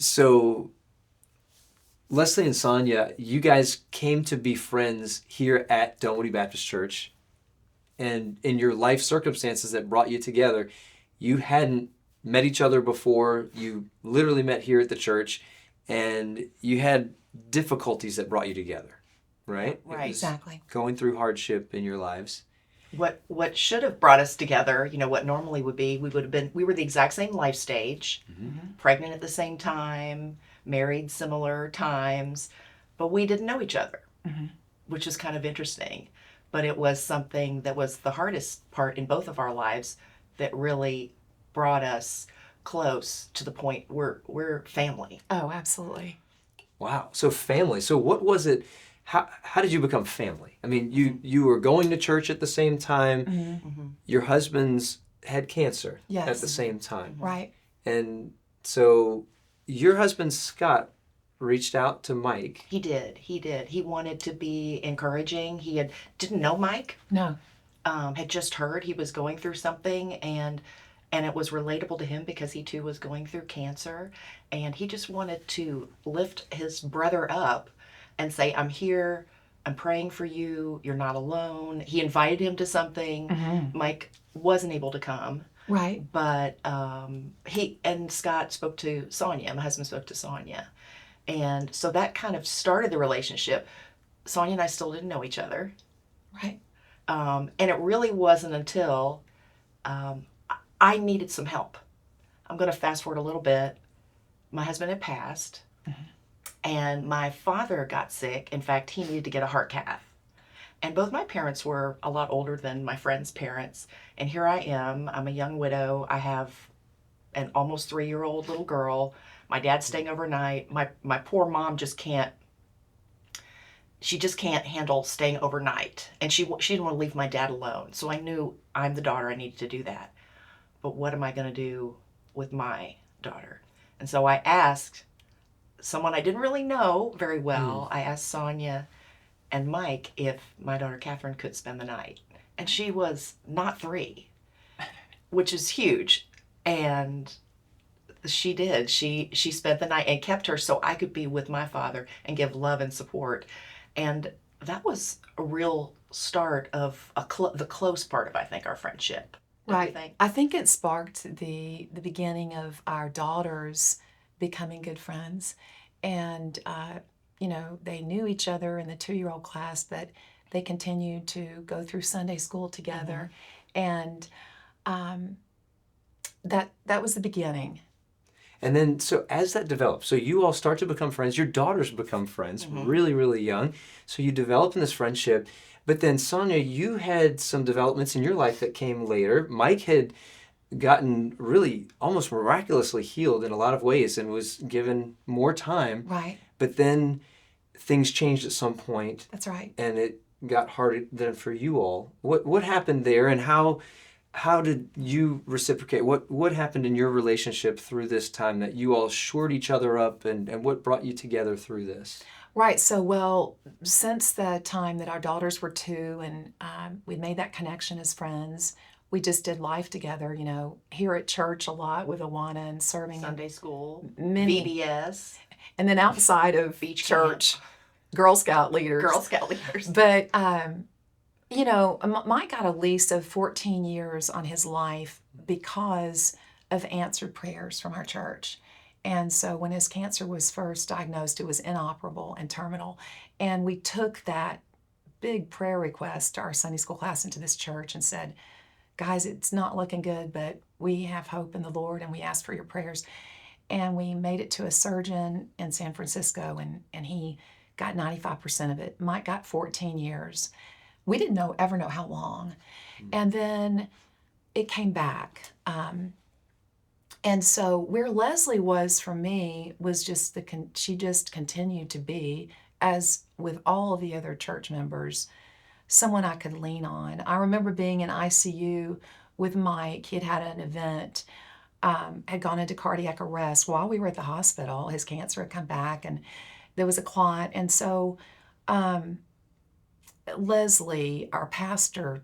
So Lesley and Sonya, you guys came to be friends here at Dunwoody Baptist Church. And in your life circumstances that brought you together, you hadn't met each other before. You literally met here at the church, and you had difficulties that brought you together, right? Right. Exactly. Going through hardship in your lives. What should have brought us together, what normally would be, we were the exact same life stage, pregnant at the same time, married similar times, but we didn't know each other, which is kind of interesting. But it was something that was the hardest part in both of our lives that really brought us close to the point where we're family. Oh, absolutely. Wow. So family. So what was it? How did you become family? I mean, you were going to church at the same time. Your husband's had cancer at the same time. Right. And so your husband, Scott, reached out to Mike. He did. He wanted to be encouraging. Didn't know Mike. No. Had just heard he was going through something, and it was relatable to him because he too was going through cancer, and he just wanted to lift his brother up and say, I'm here, I'm praying for you, you're not alone. He invited him to something. Mike wasn't able to come. Right. But Scott spoke to Sonya, my husband spoke to Sonya. And so that kind of started the relationship. Sonya and I still didn't know each other. Right. And it really wasn't until I needed some help. I'm going to fast forward a little bit. My husband had passed, and my father got sick. In fact, he needed to get a heart cath. And both my parents were a lot older than my friend's parents. And here I am. I'm a young widow. I have an almost 3-year-old little girl. My dad's staying overnight. My poor mom just can't handle staying overnight. And she didn't want to leave my dad alone. So I knew I'm the daughter, I needed to do that. But what am I going to do with my daughter? And so I asked someone I didn't really know very well. I asked Sonya and Mike if my daughter Catherine could spend the night. And she was not 3, which is huge. And she did. She spent the night and kept her so I could be with my father and give love and support. And that was a real start of the close part of, I think, our friendship. Right. I think it sparked the beginning of our daughters becoming good friends. And, they knew each other in the 2-year-old class, but they continued to go through Sunday school together. And that was the beginning. And then, so as that develops, so you all start to become friends, your daughters become friends, really, really young. So you develop in this friendship. But then, Sonya, you had some developments in your life that came later. Mike had gotten really almost miraculously healed in a lot of ways and was given more time. Right. But then things changed at some point. That's right. And it got harder then for you all. What happened there, and how did you reciprocate? What happened in your relationship through this time that you all shored each other up, and what brought you together through this? Right. So, since the time that our daughters were 2 and we made that connection as friends, we just did life together, here at church a lot with Awana and serving Sunday school, many VBS. And then outside of Beach church, Girl Scout leaders. But, Mike got a lease of 14 years on his life because of answered prayers from our church. And so when his cancer was first diagnosed, it was inoperable and terminal. And we took that big prayer request to our Sunday school class and to this church and said, guys, it's not looking good, but we have hope in the Lord and we ask for your prayers. And we made it to a surgeon in San Francisco, and he got 95% of it. Mike got 14 years. We didn't ever know how long. And then it came back. And so where Lesley was for me was just she just continued to be, as with all of the other church members, someone I could lean on. I remember being in ICU with Mike. He had an event, had gone into cardiac arrest while we were at the hospital. His cancer had come back and there was a clot. And so Lesley, our pastor,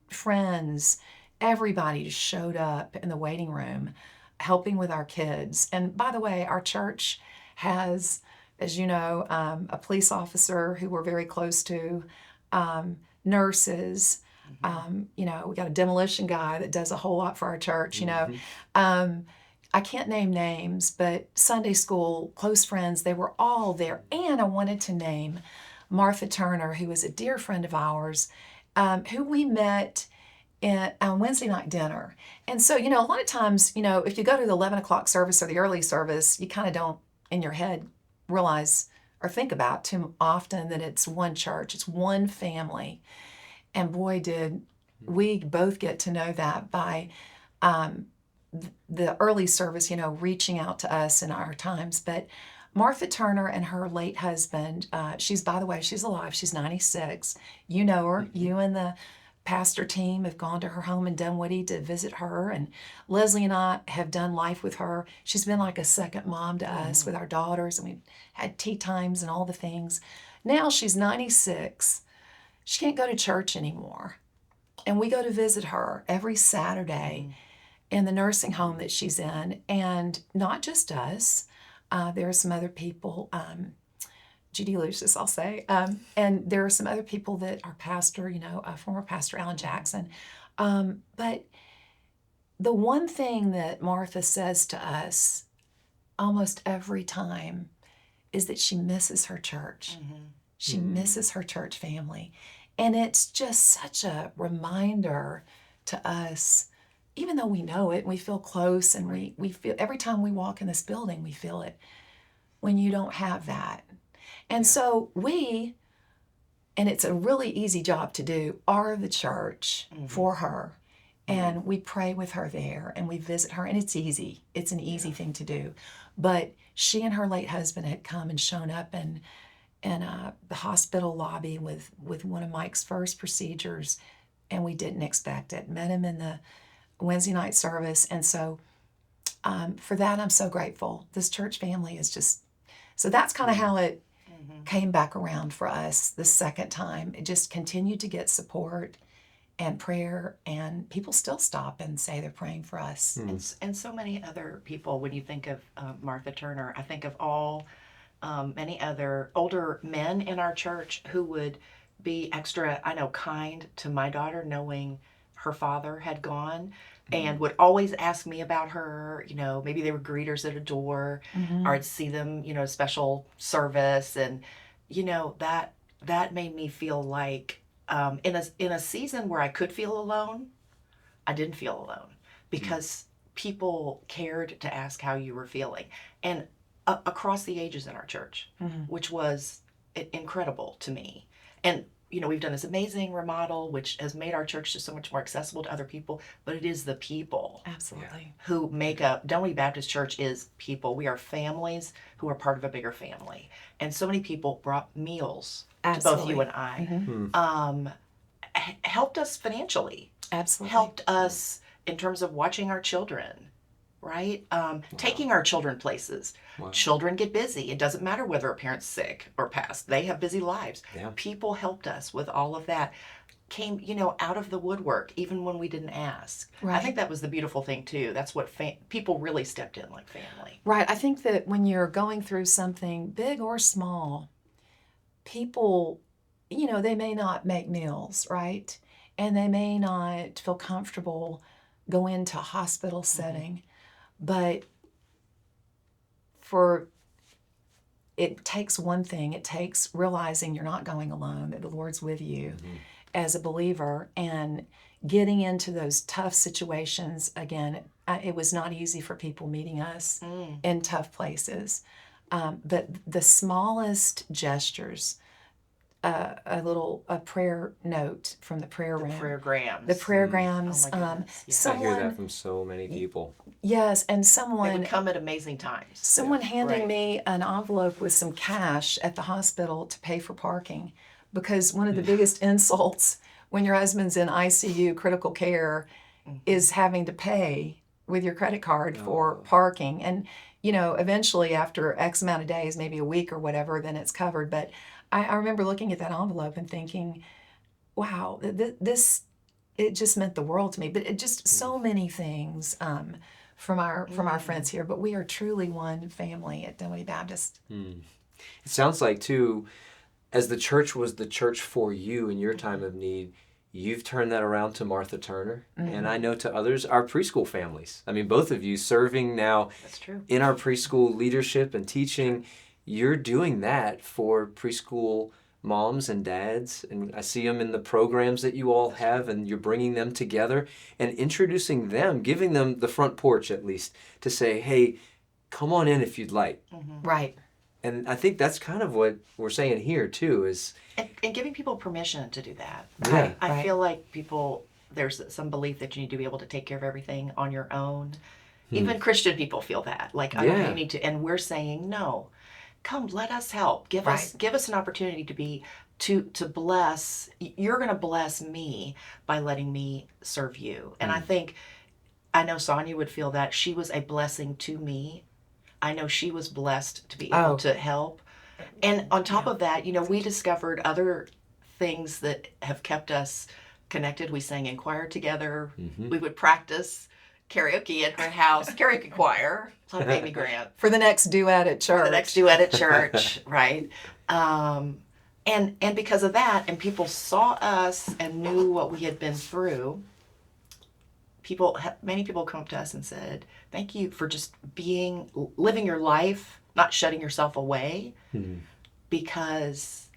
friends, everybody just showed up in the waiting room helping with our kids. And by the way, our church has, as you know, a police officer who we're very close to, nurses. You know, we got a demolition guy that does a whole lot for our church. You know, I can't name names, but Sunday school, close friends, they were all there. And I wanted to name Martha Turner, who was a dear friend of ours, who we met on Wednesday night dinner. And so, you know, a lot of times, you know, if you go to the 11 o'clock service or the early service, you kind of don't, in your head, realize or think about too often that it's one church, it's one family. And boy, did we both get to know that by the early service, you know, reaching out to us in our times. But Martha Turner and her late husband, by the way, she's alive. She's 96. You know her. You and the pastor team have gone to her home in Dunwoody to visit her. And Lesley and I have done life with her. She's been like a second mom to us with our daughters. And we've had tea times and all the things. Now she's 96. She can't go to church anymore. And we go to visit her every Saturday in the nursing home that she's in. And not just us. There are some other people, Judy Lucius, I'll say, and there are some other people that our pastor, you know, former pastor Alan Jackson. But the one thing that Martha says to us almost every time is that she misses her church. She misses her church family. And it's just such a reminder to us, even though we know it and we feel close and we feel, every time we walk in this building, we feel it when you don't have that. And so we, and it's a really easy job to do, are the church for her. And we pray with her there and we visit her, and it's easy. It's an easy thing to do. But she and her late husband had come and shown up in the hospital lobby with one of Mike's first procedures, and we didn't expect it. Met him in the Wednesday night service, and so for that I'm so grateful. This church family is just, so that's kind of how it came back around for us the second time. It just continued to get support and prayer, and people still stop and say they're praying for us. And so many other people, when you think of Martha Turner, I think of all many other older men in our church who would be extra, kind to my daughter, knowing her father had gone, and would always ask me about her. You know, maybe they were greeters at a door, or I'd see them, special service, and that made me feel like in a season where I could feel alone, I didn't feel alone because people cared to ask how you were feeling, and across the ages in our church, which was incredible to me. And we've done this amazing remodel, which has made our church just so much more accessible to other people, but it is the people Absolutely. who make up, Dunwoody Baptist Church is people. We are families who are part of a bigger family. And so many people brought meals to both you and I, helped us financially, helped us in terms of watching our children, right? Taking our children places. Children get busy. It doesn't matter whether a parent's sick or passed. They have busy lives. People helped us with all of that. Came, out of the woodwork, even when we didn't ask. Right. I think that was the beautiful thing, too. That's what people really stepped in like family. Right. I think that when you're going through something big or small, people, they may not make meals, right? And they may not feel comfortable go into a hospital setting. But it takes one thing. It takes realizing you're not going alone, that the Lord's with you as a believer, and getting into those tough situations. Again, it was not easy for people meeting us in tough places. But the smallest gestures, a prayer note from the prayer room. The prayergrams. Oh my goodness. Yeah. I hear that from so many people. Yes, and They someone would come at amazing times. handing Right. me an envelope with some cash at the hospital to pay for parking, because one of the biggest insults when your husband's in ICU critical care is having to pay with your credit card for parking. And eventually after X amount of days, maybe a week or whatever, then it's covered. But I remember looking at that envelope and thinking, wow, this, it just meant the world to me. But it just so many things from our friends here, but we are truly one family at Dunwoody Baptist. It sounds like, too, as the church was the church for you in your time of need, you've turned that around to Martha Turner, and I know to others, our preschool families. I mean, both of you serving now That's true. in our preschool leadership and teaching, you're doing that for preschool moms and dads, and I see them in the programs that you all have, and you're bringing them together and introducing them, giving them the front porch at least, to say, hey, come on in if you'd like. Right. And I think that's kind of what we're saying here too, is And giving people permission to do that. Yeah. I Right. feel like there's some belief that you need to be able to take care of everything on your own. Even Christian people feel that. Like, I Yeah. you need to, and we're saying, no, come, let us help. Give Right. us an opportunity to bless. You're going to bless me by letting me serve you. And I know Sonya would feel that she was a blessing to me. I know she was blessed to be able Oh. to help. And on top of that, we discovered other things that have kept us connected. We sang in choir together. We would practice karaoke at her house, karaoke choir. It's on Amy Grant. For the next duet at church. The next duet at church, right? And because of that, and people saw us and knew what we had been through. Many people come up to us and said, "Thank you for just living your life, not shutting yourself away." Because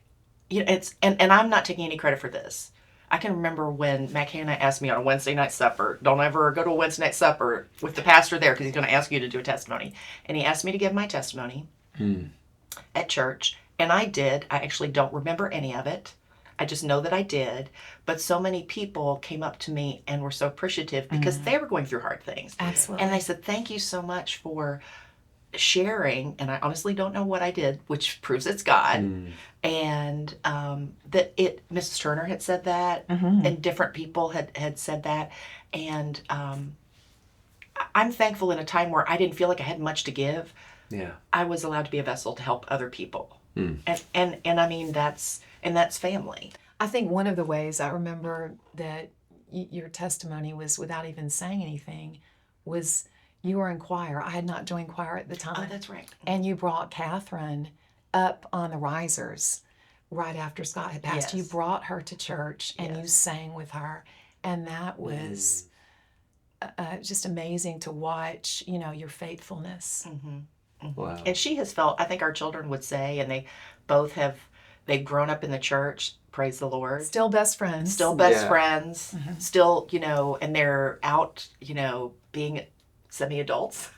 it's and I'm not taking any credit for this. I can remember when Matt Hanna asked me on a Wednesday night supper, don't ever go to a Wednesday night supper with the pastor there because he's going to ask you to do a testimony. And he asked me to give my testimony at church. And I did. I actually don't remember any of it. I just know that I did. But so many people came up to me and were so appreciative because they were going through hard things. Absolutely. And they said, thank you so much for sharing. And I honestly don't know what I did, which proves it's God. And Mrs. Turner had said that, and different people had said that. And I'm thankful in a time where I didn't feel like I had much to give. yeah. I was allowed to be a vessel to help other people. And I mean, that's family. I think one of the ways I remember that your testimony was, without even saying anything, was you were in choir. I had not joined choir at the time. Oh, that's right. And you brought Catherine up on the risers right after Scott had passed. Yes. You brought her to church and you Yes. sang with her. And that was just amazing to watch, your faithfulness. Wow. And she has felt, I think our children would say, and they've grown up in the church, praise the Lord. Still best friends. Still best Yeah. friends, still, and they're out, being semi-adults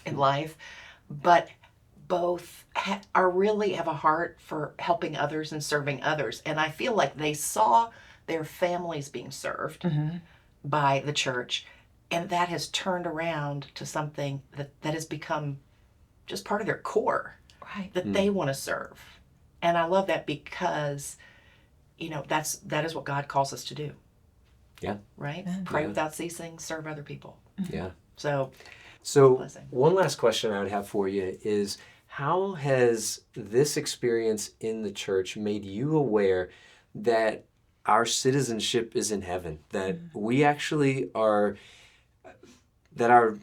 in life, but both really have a heart for helping others and serving others. And I feel like they saw their families being served by the church, and that has turned around to something that has become just part of their core, Right. that they want to serve. And I love that because, that is what God calls us to do. Yeah. Right? Yeah. Pray Yeah. without ceasing, serve other people. Yeah. So, So blessing. one last question I would have for you is, how has this experience in the church made you aware that our citizenship is in heaven, that we actually are, that our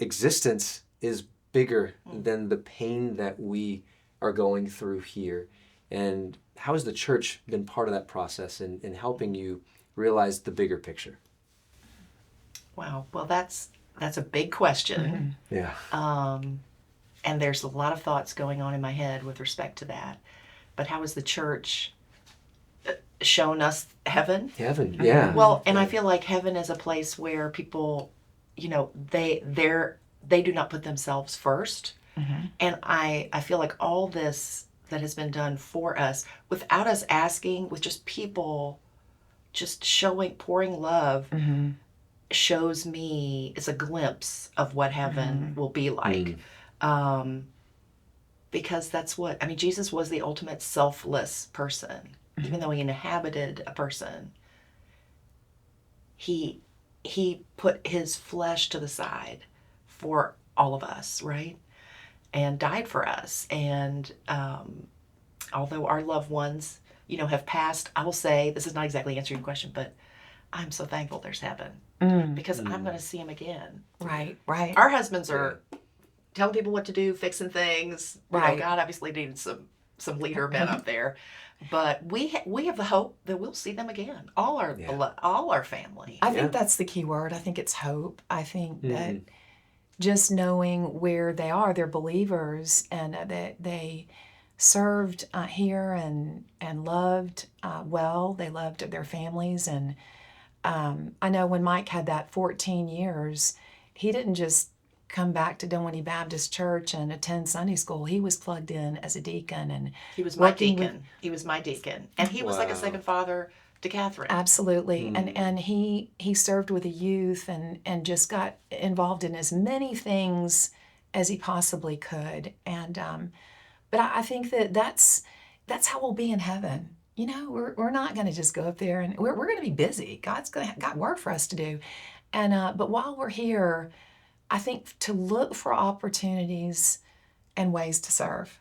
existence is bigger than the pain that we are going through here? And how has the church been part of that process in helping you realize the bigger picture? Wow. Well, that's a big question. Yeah. And there's a lot of thoughts going on in my head with respect to that. But how has the church shown us heaven? Heaven, yeah. Well, and I feel like heaven is a place where people, they do not put themselves first. And I feel like all this that has been done for us, without us asking, with just people just pouring love, shows me, it's a glimpse of what heaven will be like. Because that's Jesus was the ultimate selfless person. Even though he inhabited a person, he put his flesh to the side for all of us, right? And died for us. And although our loved ones, have passed, I will say, this is not exactly answering your question, but I'm so thankful there's heaven. because I'm going to see him again. Right, right. Our husbands are telling people what to do, fixing things. You know, Right. God obviously needed some leader men up there, but we have the hope that we'll see them again. All our family. I think that's the key word. I think it's hope. I think that just knowing where they are, they're believers, and that they served here and loved well. They loved their families, and I know when Mike had that 14 years, he didn't just come back to Dunwoody Baptist Church and attend Sunday school. He was plugged in as a deacon, and He was my working deacon. He was my deacon, and he was like a second father to Catherine. Absolutely. And he served with the youth and just got involved in as many things as he possibly could. And but I think that's how we'll be in heaven. You know, we're not going to just go up there, and we're going to be busy. God's got work for us to do. And but while we're here, I think to look for opportunities and ways to serve.